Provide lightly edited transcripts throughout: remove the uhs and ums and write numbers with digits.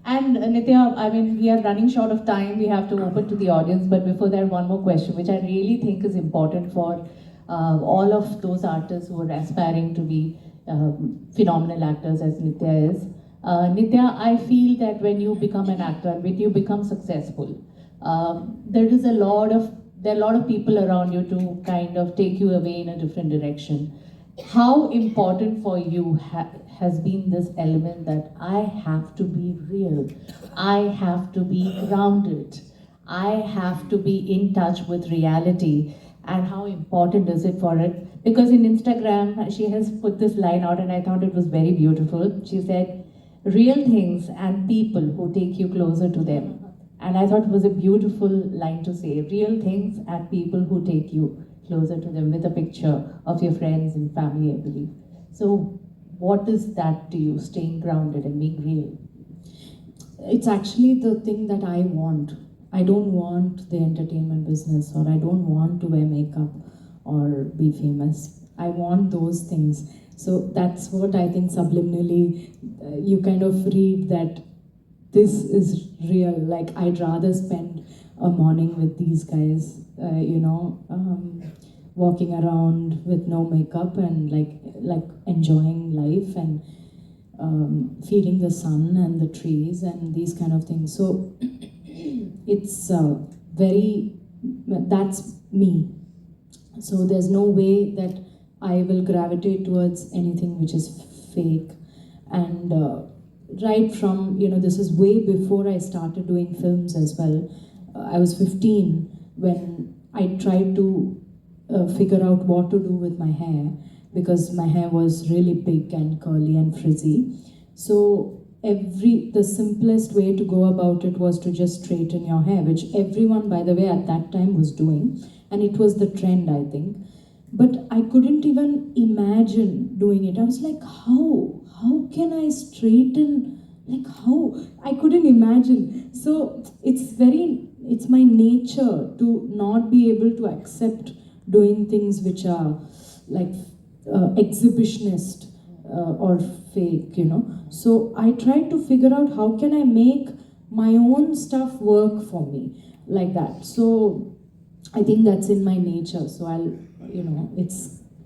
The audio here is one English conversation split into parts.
And Nithya, I mean, we are running short of time. We have to open to the audience. But before that, one more question, which I really think is important for all of those artists who are aspiring to be phenomenal actors, as Nithya is. Nithya, I feel that when you become an actor, when you become successful, there are a lot of people around you to kind of take you away in a different direction. How important for you has been this element that I have to be real, I have to be grounded, I have to be in touch with reality, and how important is it for it? Because in Instagram, she has put this line out and I thought it was very beautiful. She said, real things and people who take you closer to them. And I thought it was a beautiful line to say, real things and people who take you closer to them, with a picture of your friends and family, I believe. So what is that to you, staying grounded and being real? It's actually the thing that I want. I don't want the entertainment business, or I don't want to wear makeup or be famous. I want those things. So that's what I think subliminally you kind of read, that this is real. Like, I'd rather spend a morning with these guys, walking around with no makeup and like enjoying life and feeling the sun and the trees and these kind of things. So it's that's me. So there's no way that I will gravitate towards anything which is fake. And right from, this is way before I started doing films as well. I was 15 when I tried to figure out what to do with my hair, because my hair was really big and curly and frizzy. So the simplest way to go about it was to just straighten your hair, which everyone, by the way, at that time was doing, and it was the trend, I think. But I couldn't even imagine doing it. I was like, how can I straighten, like how? I couldn't imagine. So it's my nature to not be able to accept doing things which are like exhibitionist or fake, So I tried to figure out how can I make my own stuff work for me, like that. So I think that's in my nature. So I'll,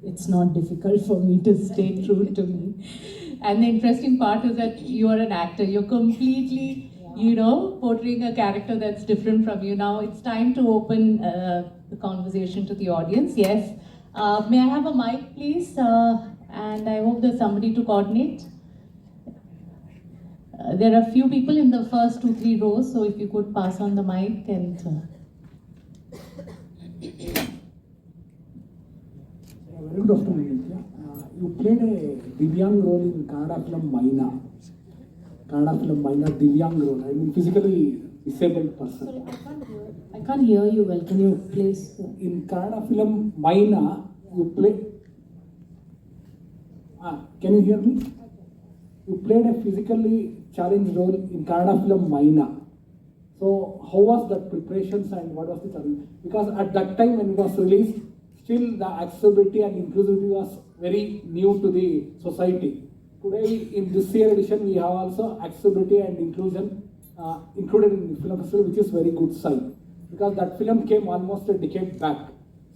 it's not difficult for me to stay true to me. And the interesting part is that you are an actor. You're completely, portraying a character that's different from you. Now it's time to open the conversation to the audience. Yes. May I have a mic, please? And I hope there's somebody to coordinate. There are a few people in the first 2-3 rows, so if you could pass on the mic and... Very good afternoon, Nithya. You played a Divyang role in Kannada film Maina. Kannada film Maina, Divyang role. I mean, physically disabled person. Sorry, I can't hear you well. Can you please? In Kannada film Maina, you played. Can you hear me? You played a physically challenged role in Kannada film Maina. So, how was that preparations and what was the challenge? Because at that time when it was released, still the accessibility and inclusivity was very new to the society. Today, in this year edition, we have also accessibility and inclusion included in the film festival, which is very good sign. Because that film came almost a decade back.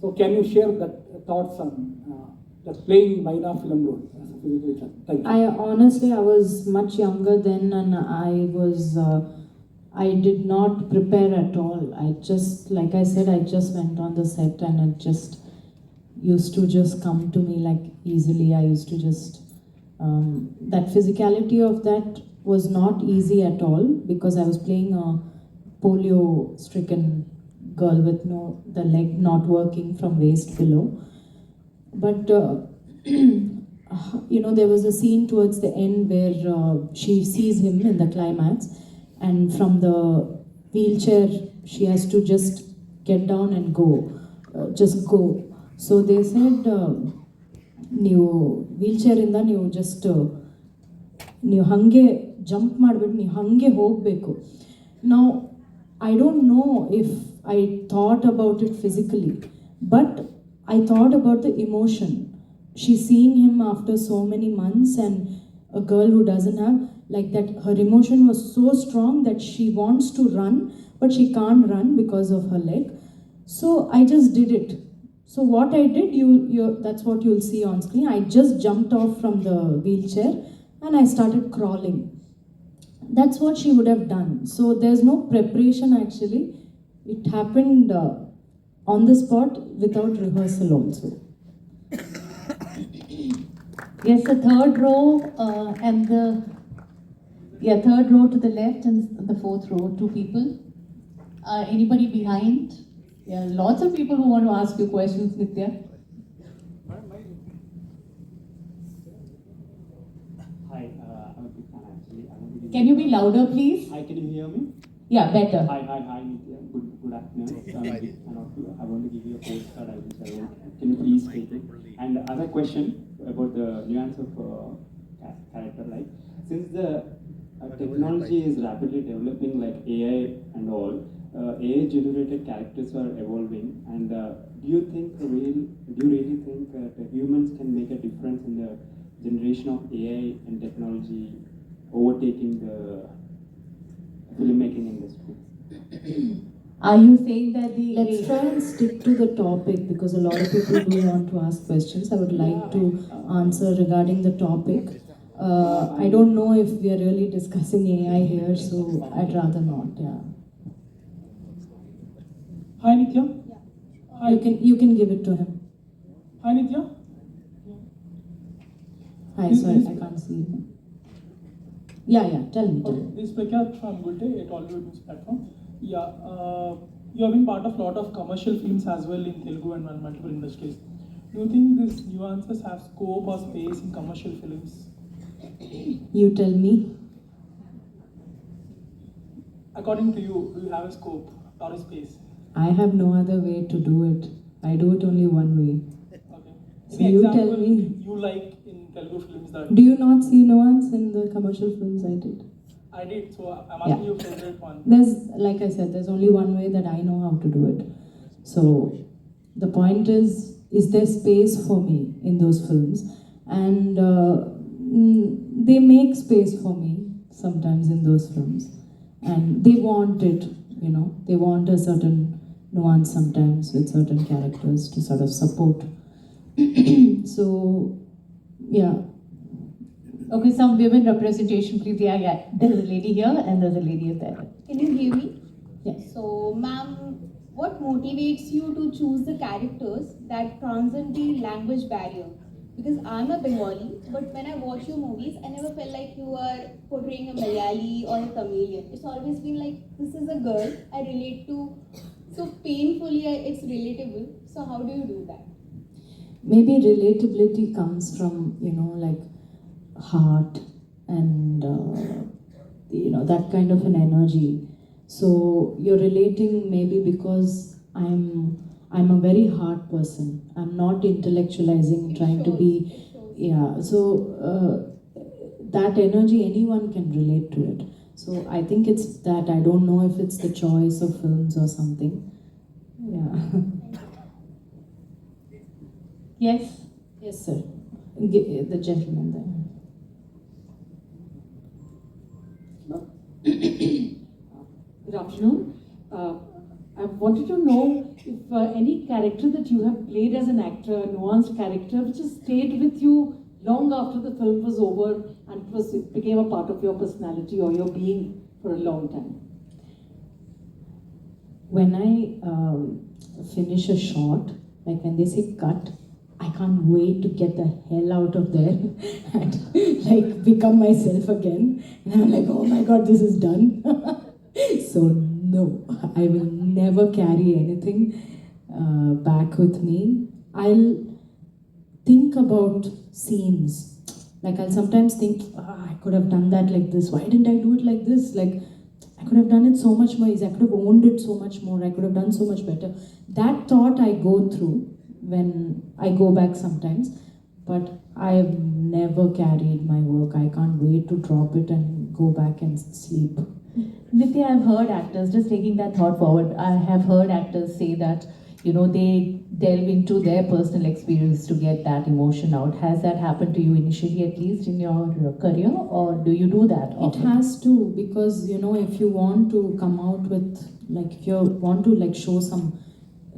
So can you share that thoughts on that playing Maina film role as a physical challenge? Thank you. I was much younger then, and I did not prepare at all. I just, like I said, I just went on the set and it just used to just come to me like easily. I used to just, that physicality of that was not easy at all, because I was playing a polio-stricken girl with the leg not working from waist below. But, there was a scene towards the end where she sees him in the climax, and from the wheelchair, she has to just get down and go, just go. So they said, ನೀವು ವೀಲ್ಚೇರಿಂದ ನೀವು just ನೀವು ಹಾಗೆ jump ಮಾಡಿಬಿಟ್ಟು ನೀವು ಹಾಗೆ ಹೋಗಬೇಕು. ನಾವು I don't know if I thought about it physically, but I thought about the emotion. She's seeing him after so many months, and a girl who doesn't have, like that her emotion was so strong that she wants to run, but she can't run because of her leg. So I just did it. So what I did, that's what you'll see on screen. I just jumped off from the wheelchair and I started crawling. That's what she would have done. So there's no preparation actually. It happened on the spot without rehearsal also. Yes, the third row and the third row to the left and the fourth row, two people. Anybody behind? Yeah, lots of people who want to ask you questions, Nithya. Hi, I'm a big fan actually. I want to give Can you be louder, please? Hi, can you hear me? Yeah, better. Hi, Nithya. Good afternoon. So I'm a big fan of you. I want to give you a postcard. Can you please take it? And I have a question about the nuance of character. Like, since the technology is rapidly developing, like AI and all, AI-generated characters are evolving. And do you really think that humans can make a difference in the generation of AI and technology overtaking the filmmaking industry? Are you saying that the... Let's try and stick to the topic because a lot of people do want to ask questions. I would like to answer regarding the topic. I don't know if we are really discussing AI here, so I'd rather not. Yeah. Hi Nithya. Hi. You can give it to him. Hi Nithya. Hi, sorry, I can't see him. Yeah, tell me. This is Prakyat from Good Day, a Tollywood news platform. Yeah, you have been part of a lot of commercial films as well in Telugu and multiple industries. Do you think these nuances have scope or space in commercial films? You tell me. According to you, do you have a scope or a space? I have no other way to do it. I do it only one way. Okay. So Any you example tell me. you like in Telugu films that Do you not see nuance in the commercial films I did? I did? So I'm asking you favorite one. There's, like I said, there's only one way that I know how to do it. So the point is there space for me in those films? And they make space for me sometimes in those films. And they want it, they want a certain nuance sometimes with certain characters to sort of support. So, yeah. Okay, some women representation, please. Yeah. There's a lady here and there's a lady there. Can you hear me? Yes. So, ma'am, what motivates you to choose the characters that transcend the language barrier? Because I'm a Bengali, but when I watch your movies, I never felt like you are portraying a Malayali or a Tamilian. It's always been like, this is a girl I relate to so painfully, it's relatable. So, how do you do that? Maybe relatability comes from, like heart and, that kind of an energy. So you're relating maybe because I'm a very hard person. I'm not intellectualizing, trying to be, So that energy, anyone can relate to it. So I think it's that. I don't know if it's the choice of films or something. Yeah. Yes? Yes, sir. The gentleman there. Good afternoon. I wanted to know if any character that you have played as an actor, a nuanced character, which has stayed with you long after the film was over and it became a part of your personality or your being for a long time. When I finish a shot, like when they say cut, I can't wait to get the hell out of there and like become myself again. And I'm like, oh my god, this is done. So no, I will never carry anything back with me. I'll think about scenes. Like I'll sometimes think, I could have done that like this. Why didn't I do it like this? Like I could have done it so much more easy. I could have owned it so much more. I could have done so much better. That thought I go through when I go back sometimes, but I've never carried my work. I can't wait to drop it and go back and sleep. Nithya, I've heard actors, just taking that thought forward, I have heard actors say that, they delve into their personal experience to get that emotion out. Has that happened to you initially, at least in your career, or do you do that It often? has to, because you know, if you want to come out with, like, if you want to like show some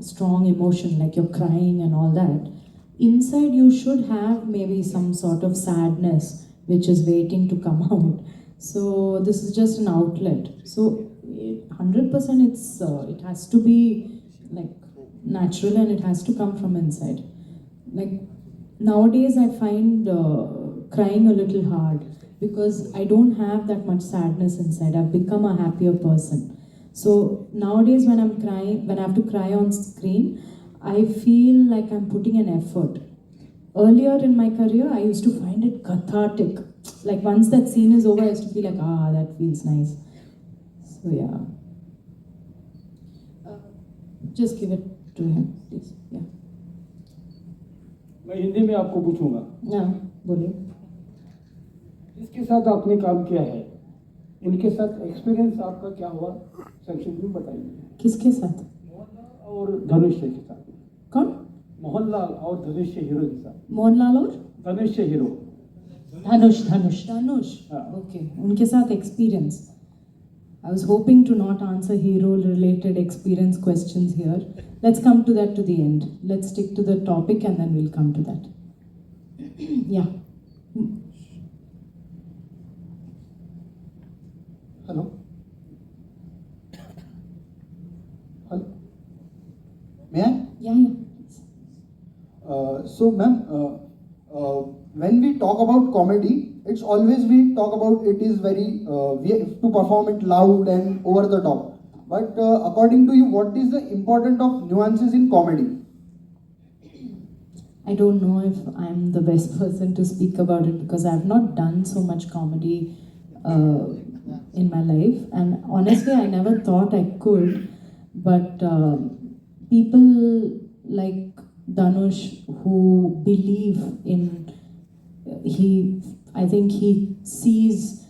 strong emotion, like you're crying and all that, inside you should have maybe some sort of sadness which is waiting to come out. So this is just an outlet. So 100% it has to be like natural, and it has to come from inside. Like nowadays I find crying a little hard because I don't have that much sadness inside. I've become a happier person. So nowadays when I'm crying, when I have to cry on screen, I feel like I'm putting an effort. Earlier in my career, I used to find it cathartic. Like once that scene is over, I used to feel like, ah, that feels nice. So yeah. Just give it to him, please. Yeah. मैं हिंदी में आपको पूछूंगा, Yeah, बोलिए. जिसके साथ आपने काम किया है, उनके साथ एक्सपीरियंस आपका क्या हुआ, संक्षिप्त में बताइए. किसके साथ? मोहनलाल और धनुष के साथ. कौन? मोहनलाल और धनुष हीरो के साथ. मोहनलाल और धनुष हीरो. Dhanush. Dhanush. हाँ. Okay. उनके साथ experience. I was hoping to not answer hero-related experience questions here. Let's come to that to the end. Let's stick to the topic and then we'll come to that. Yeah. Hello. Hello. May I? Yeah. So, ma'am, when we talk about comedy, it's always we talk about it is very, we have to perform it loud and over the top. But according to you, what is the importance of nuances in comedy? I don't know if I'm the best person to speak about it because I've not done so much comedy in my life, and honestly I never thought I could, but people like Dhanush who believe in, I think he sees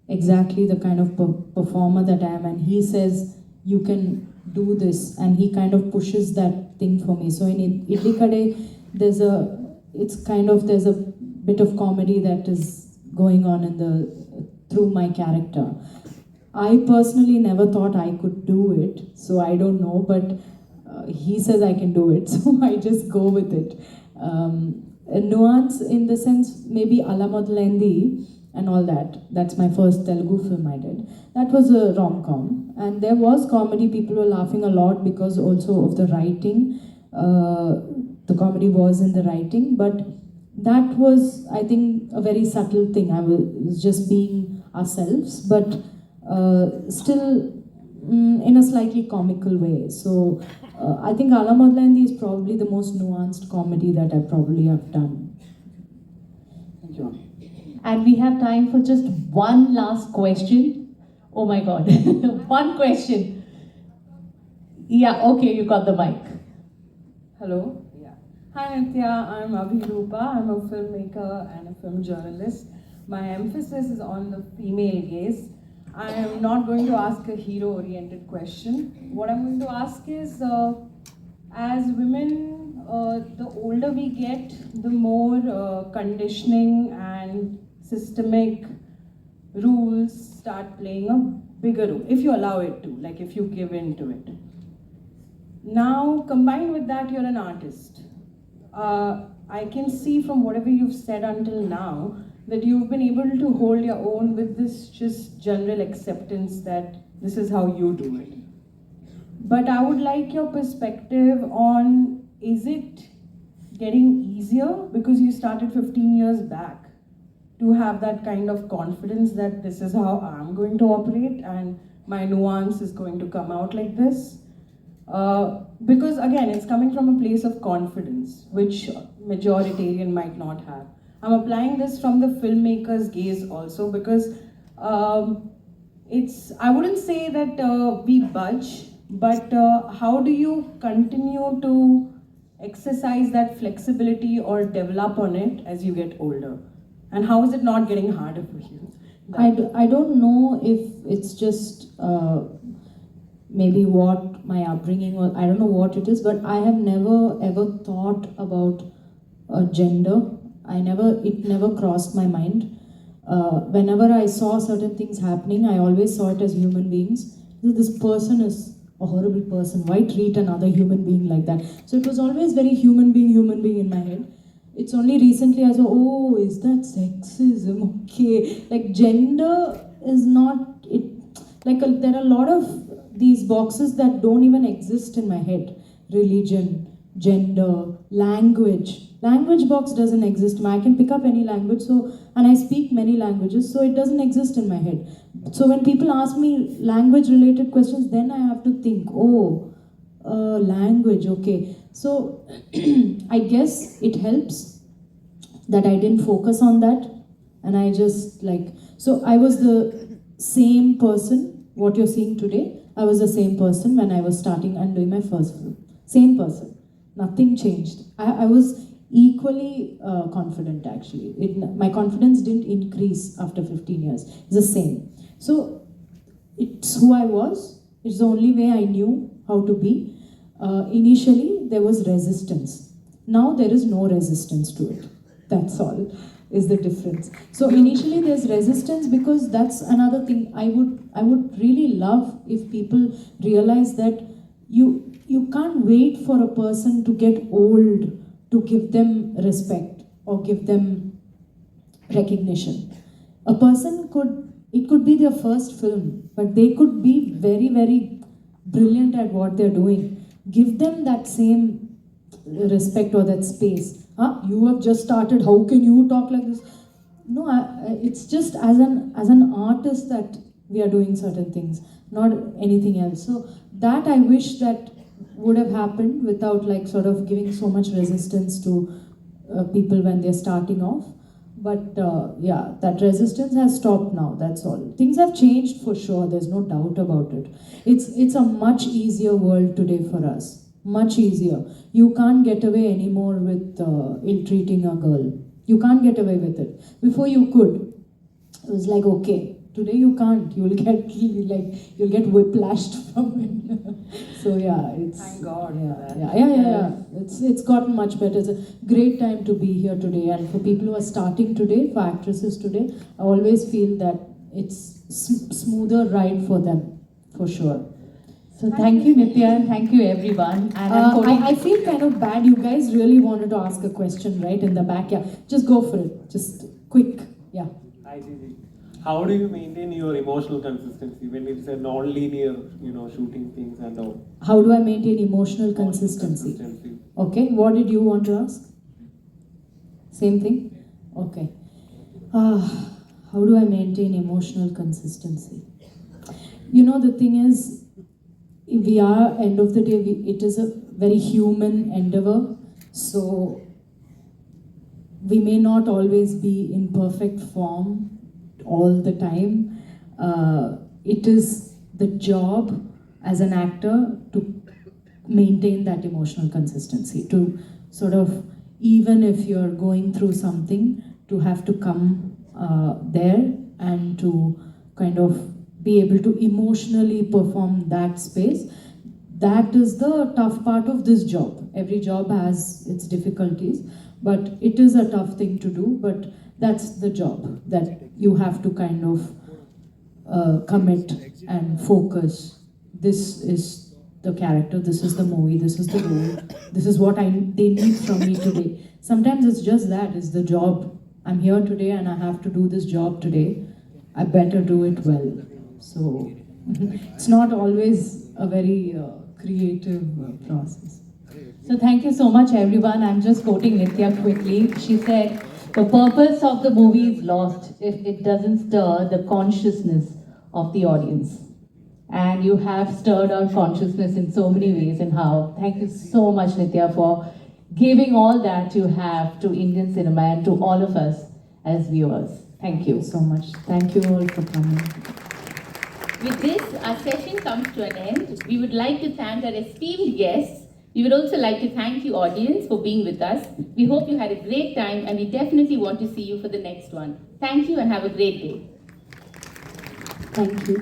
exactly the kind of performer that I am, and he says you can do this, and he kind of pushes that thing for me. So in Idli Kade, there's a bit of comedy that is going on through my character. I personally never thought I could do it, so I don't know, but he says I can do it, so I just go with it. A nuance in the sense, maybe Ala Modlendi and all that. That's my first Telugu film I did. That was a rom-com, and there was comedy. People were laughing a lot because also of the writing. The comedy was in the writing, but that was, I think, a very subtle thing. I was just being ourselves, but still in a slightly comical way. So I think Ala Modlendi is probably the most nuanced comedy that I probably have done. Thank you. And we have time for just one last question. Oh my God, one question. Yeah, okay, you got the mic. Hello. Yeah. Hi Nithya, I'm Abhirupa. I'm a filmmaker and a film journalist. My emphasis is on the female gaze. I am not going to ask a hero-oriented question. What I'm going to ask is, as women, the older we get, the more conditioning and systemic rules start playing a bigger role, if you allow it to, like if you give in to it. Now, combined with that, you're an artist. I can see from whatever you've said until now that you've been able to hold your own with this just general acceptance that this is how you do it. But I would like your perspective on, is it getting easier because you started 15 years back to have that kind of confidence that this is how I'm going to operate and my nuance is going to come out like this? Because again, it's coming from a place of confidence, which majoritarian might not have. I'm applying this from the filmmaker's gaze also because I wouldn't say that we budge, but how do you continue to exercise that flexibility or develop on it as you get older? And how is it not getting harder for you? I don't know if it's just maybe what my upbringing was, I don't know what it is, but I have never ever thought about gender. It never crossed my mind. Whenever I saw certain things happening, I always saw it as human beings. This person is a horrible person. Why treat another human being like that? So it was always very human being in my head. It's only recently I saw, oh, is that sexism? Okay. Like gender is not, there are a lot of these boxes that don't even exist in my head. Religion, gender, language. Language box doesn't exist. I can pick up any language, and I speak many languages, so it doesn't exist in my head. So when people ask me language-related questions, then I have to think, language, okay. So I guess it helps that I didn't focus on that, and I just so I was the same person, what you're seeing today, I was the same person when I was starting and doing my first film. Same person. Nothing changed. I was equally confident actually. My confidence didn't increase after 15 years. It's the same. So it's who I was. It's the only way I knew how to be. Initially there was resistance. Now there is no resistance to it. That's all is the difference. So initially there's resistance because that's another thing I would really love if people realize that you can't wait for a person to get old to give them respect or give them recognition. A person it could be their first film, but they could be very, very brilliant at what they're doing. Give them that same respect or that space. You have just started, how can you talk like this? No, it's just as an artist that we are doing certain things, not anything else. So that I wish that would have happened without sort of giving so much resistance to people when they're starting off. But yeah, that resistance has stopped now, that's all. Things have changed for sure, there's no doubt about it. It's a much easier world today for us. Much easier. You can't get away anymore with ill-treating a girl. You can't get away with it. Before you could. It was okay. Today you can't. You'll get whiplashed from it. So yeah, it's. Thank God. Yeah. It's gotten much better. It's a great time to be here today, and for people who are starting today, for actresses today, I always feel that it's smoother ride for them, for sure. So thank you, Nithya, and thank you, everyone. And I feel kind of bad. You guys really wanted to ask a question, right, in the back? Yeah, just go for it. Just quick. Yeah. Hi, Gigi. How do you maintain your emotional consistency when it's a non-linear, shooting things and all? How do I maintain emotional consistency? Okay. What did you want to ask? Same thing? Okay. How do I maintain emotional consistency? The thing is, we are, end of the day, it is a very human endeavor. So we may not always be in perfect form all the time. It is the job as an actor to maintain that emotional consistency, to sort of, even if you're going through something, to have to come there and to kind of be able to emotionally perform that space. That is the tough part of this job. Every job has its difficulties, but it is a tough thing to do, but that's the job, that you have to kind of commit and focus. This is the character, this is the movie, this is the role, this is what they need from me today. Sometimes it's just that, it's the job. I'm here today and I have to do this job today. I better do it well. So it's not always a very creative process. So thank you so much, everyone. I'm just quoting Nithya quickly. She said, the purpose of the movie is lost if it doesn't stir the consciousness of the audience. And you have stirred our consciousness in so many ways. And how. Thank you so much, Nithya, for giving all that you have to Indian cinema and to all of us as viewers. Thank you so much. Thank you all for coming. With this, our session comes to an end. We would like to thank our esteemed guests. We would also like to thank you, audience, for being with us. We hope you had a great time, and we definitely want to see you for the next one. Thank you and have a great day. Thank you.